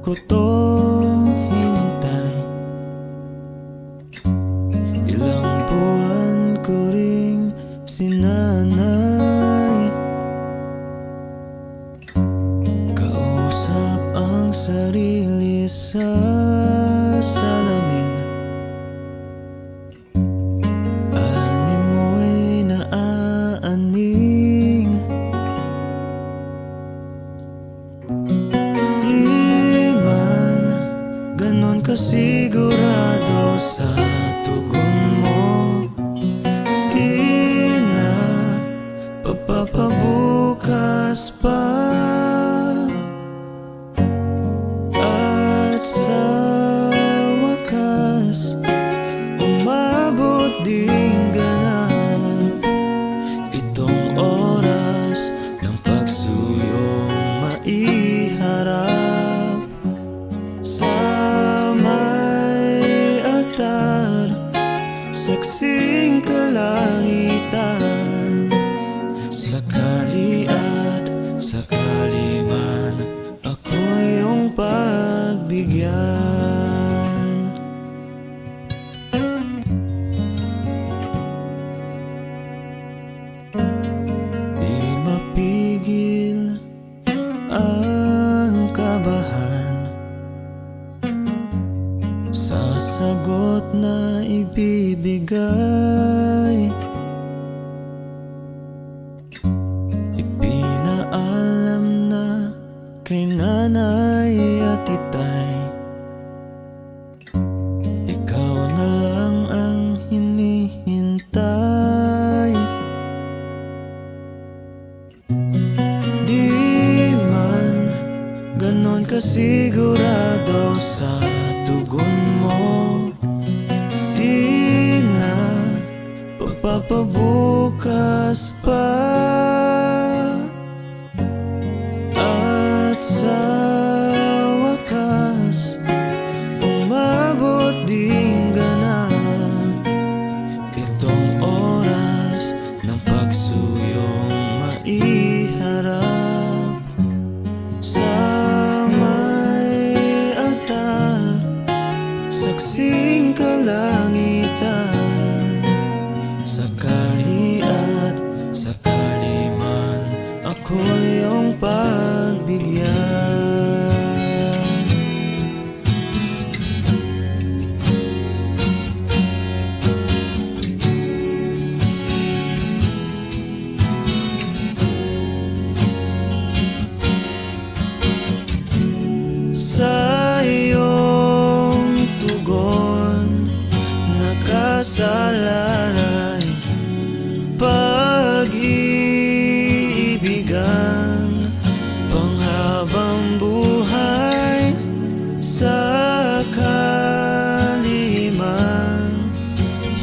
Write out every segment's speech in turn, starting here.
ko tong hinintay. Ilang buwan ko ring sinanay, kausap ang sarili sa salamin. Anim mo'y naaaning, di man ganon kasigurado sa tugon mo. Di na pagpapabukas pa, at sa wakas umabot din ganap itong oras ng pagsuyong maiharap sa may altar, saksing kalangitan. Sakali at sakali man ako yung pagbigyan. Di mapigil ang kabahan sa sagot na ibibigay. Ipinaalam na kay nanay at itay, ikaw na lang ang hinihintay. Di man ganon kasigurado sa tugon mo, di na pagpapabukas pa, at sa wakas umabot din ganap itong oras ng pagsuyong maiharap sa may altar, saksing kalangitan. Sakali at sakali man ako yung pagbigyan. Sa iyong tugon nakasalalay, pag-iibigan panghabang buhay. Sakali man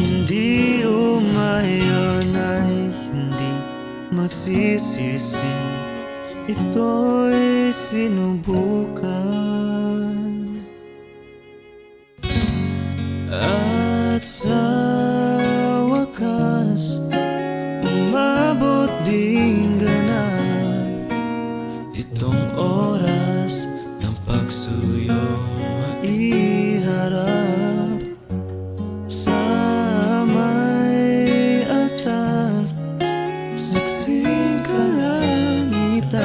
hindi umayon ay hindi magsisisi, ito'y sinubukan. At sa wakas umabot din ganap itong oras ng pagsuyong maiharap sa may altar, saksing kalangitan.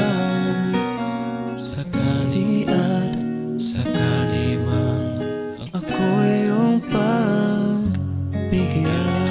Sakali at sakali man ako yung pagbigyan.